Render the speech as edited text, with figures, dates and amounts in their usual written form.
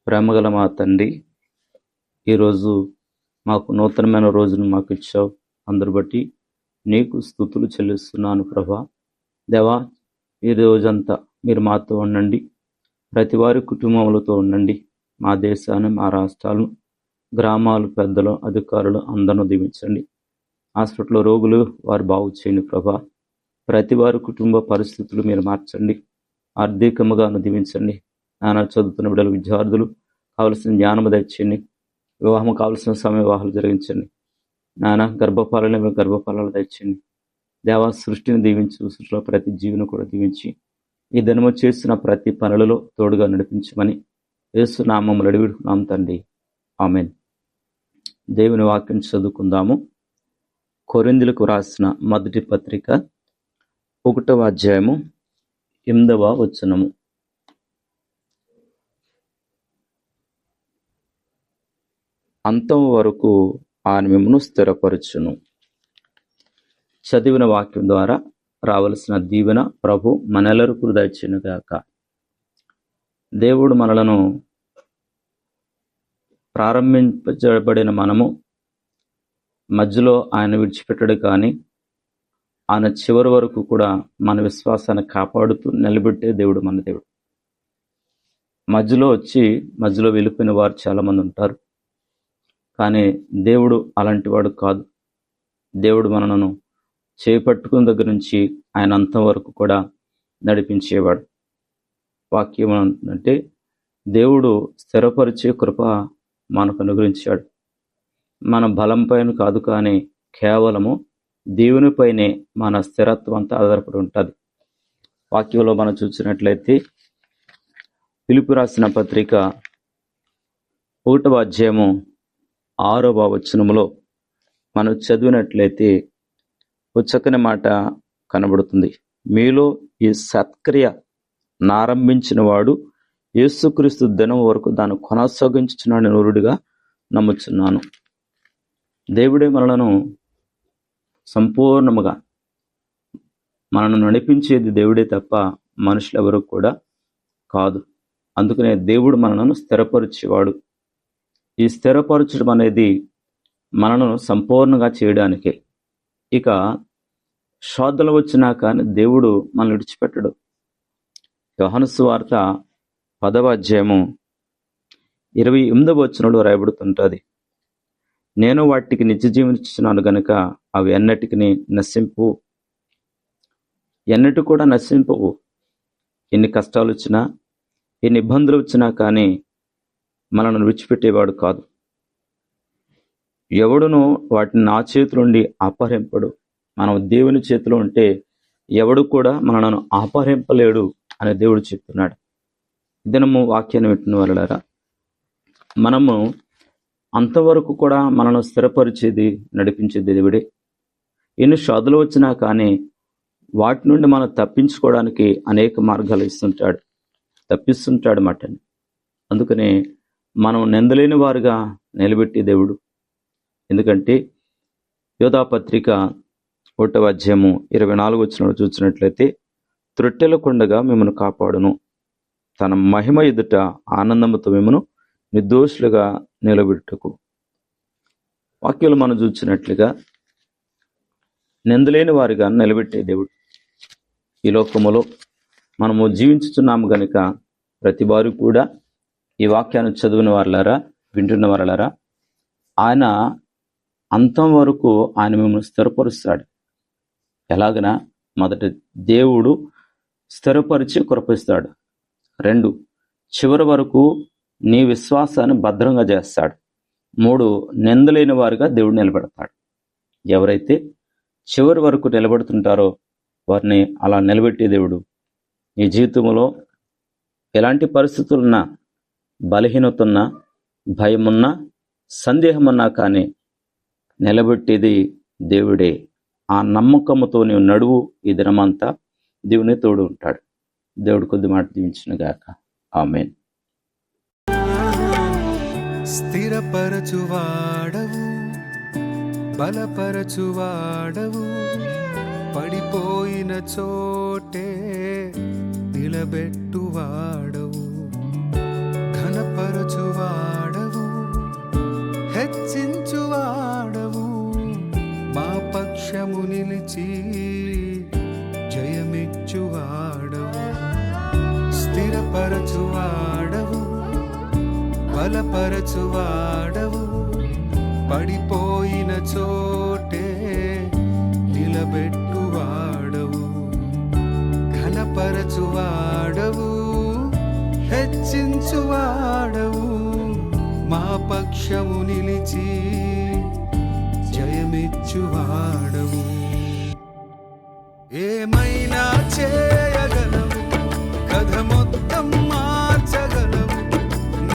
ప్రేమగల మా తండ్రి, ఈరోజు మాకు నూతనమైన రోజును మాకు ఇచ్చావు. అందరు బట్టి నీకు స్తుతులు చెల్లిస్తున్నాను ప్రభా. దేవా, ఈ రోజంతా మీరు మాతో ఉండండి, ప్రతి వారి కుటుంబములతో ఉండండి. మా దేశాన్ని, మా రాష్ట్రాలను, గ్రామాలు, పెద్దలు, అధికారులు అందరూ దీవించండి. హాస్పిటల్లో రోగులు వారు బాగు చేయండి ప్రభా. ప్రతి వారి కుటుంబ పరిస్థితులు మీరు మార్చండి, ఆర్థికముగా దీవించండి. నాన్న, చదువుతున్న బిడ్డలు, విద్యార్థులు కావలసిన జ్ఞానము దయచేయండి. వివాహం కావలసిన సమయ వివాహాలు జరిగించండి. నాన్న, గర్భఫలాలు దయచేయండి. దేవా, సృష్టిని దీవించి, సృష్టిలో ప్రతి జీవిని కూడా దీవించి, ఈ దినము చేసిన ప్రతి పనులలో తోడుగా నడిపించమని యేసు నామములో అడిగినాం తండ్రి, ఆమేన్. దేవుని వాక్యం చదువుకుందాము. కొరింథీయులకు రాసిన మొదటి పత్రిక 1వ అధ్యాయము 8వ వచనము. అంతం వరకు ఆయన మిమ్మును స్థిరపరచును. చదివిన వాక్యం ద్వారా రావలసిన దీవెన ప్రభు మనెల్లరకు దయచేయునుగాక. దేవుడు మనలను ప్రారంభించబడిన మనము మధ్యలో ఆయన విడిచిపెట్టడు, కానీ ఆయన చివరి వరకు కూడా మన విశ్వాసాన్ని కాపాడుతూ నిలబెట్టే దేవుడు మన దేవుడు. మధ్యలో వెళ్ళిపోయిన వారు చాలామంది ఉంటారు, కానీ దేవుడు అలాంటి వాడు కాదు. దేవుడు మనను చేపట్టుకున్న దగ్గర నుంచి ఆయన అంతం వరకు కూడా నడిపించేవాడు. వాక్యం అంటే దేవుడు స్థిరపరిచే కృప మనకు అనుగ్రహించాడు. మన బలం పైన కాదు, కానీ కేవలము దేవునిపైనే మన స్థిరత్వం అంతా ఆధారపడి ఉంటుంది. వాక్యంలో మనం చూసినట్లయితే ఫిలిప్పీ రాసిన పత్రిక 1వ అధ్యాయము 6వ వచనములో మనం చదివినట్లయితే ఒక చక్కని మాట కనబడుతుంది. మీలో ఈ సత్క్రియ నారంభించిన వాడు యేసుక్రీస్తు దినం వరకు దాన్ని కొనసాగించుచున్నాడని నూరుడిగా నమ్ముచున్నాను. దేవుడే మనలను సంపూర్ణముగా మనను నడిపించేది దేవుడే తప్ప మనుషులు ఎవరు కూడా కాదు. అందుకనే దేవుడు మనలను స్థిరపరిచేవాడు. ఈ స్థిరపరచడం అనేది మనను సంపూర్ణంగా చేయడానికే. ఇక శోధనలు వచ్చినా కానీ దేవుడు మనల్ని విడిచిపెట్టడు. యోహాను సువార్త 10వ అధ్యాయము 28వ వచనంలో రాయబడుతుంటుంది. నేను వాటికి నిత్య జీవం ఇచ్చుచున్నాను గనుక అవి ఎన్నటికి నశింపవు. ఎన్ని కష్టాలు వచ్చినా, ఎన్ని ఇబ్బందులు వచ్చినా కానీ మనల్ని విడిచిపెట్టేవాడు కాదు. ఎవడును వాటిని నా చేతిలో నుండి అపహరింపడు. మనం దేవుని చేతిలో ఉంటే ఎవడు కూడా మనలను అపహరింపలేడు అని దేవుడు చెప్తున్నాడు. దినము వాక్యాన్ని వింటున్న వాళ్ళారా, మనము అంతవరకు కూడా మనను స్థిరపరిచేది, నడిపించేది దేవుడే. ఎన్ని శోధనలు వచ్చినా కానీ వాటి నుండి మనం తప్పించుకోవడానికి అనేక మార్గాలు తప్పిస్తుంటాడు మాటని. అందుకనే మనం నిందలేని వారుగా నిలబెట్టే దేవుడు. ఎందుకంటే యోధా పత్రిక 1వ అధ్యాయము 24వ వచనంలో చూసినట్లయితే, త్రొట్టెలకుండగా మిమ్మల్ని కాపాడును, తన మహిమ ఎదుట ఆనందముతో మిమ్మను నిర్దోషులుగా నిలబెట్టుకు. వాక్యాలు మనం చూసినట్లుగా నిందలేని వారిగా నిలబెట్టే దేవుడు. ఈ లోకములో మనము జీవించుచున్నాము గనుక ప్రతి వారు కూడా ఈ వాక్యాన్ని చదివిన వారులారా, వింటున్న వారులారా, ఆయన అంతం వరకు ఆయన మిమ్మల్ని స్థిరపరుస్తాడు. ఎలాగనా? మొదటి, దేవుడు స్థిరపరిచి కృపిస్తాడు. 2, చివరి వరకు నీ విశ్వాసాన్ని భద్రంగా చేస్తాడు. 3, నిందలేని వారుగా దేవుడు నిలబెడతాడు. ఎవరైతే చివరి వరకు నిలబడుతుంటారో వారిని అలా నిలబెట్టే దేవుడు. నీ జీవితంలో ఎలాంటి పరిస్థితులున్నా, బలహీనత ఉన్నా, భయమున్నా, సందేహమున్నా కానీ నిలబెట్టేది దేవుడే. ఆ నమ్మకముతో నీవు నడువు. ఈ దినమంతా దేవుని తోడు ఉంటాడు. దేవుడు కొద్ది మాట దీవించునుగాక. ఆమేన్. స్థిరపరచువాడవు, బలపరచువాడవు, పడిపోయిన చోటే నిలబెట్టువాడవు, ఘనపరచు స్థిరపరచువాడవు, బలపరచువాడవు, పడిపోయిన చోటే నిలబెట్టువాడవు, ఘనపరచువాడవు, హెచ్చించువాడవు, మా పక్షము నిలిచి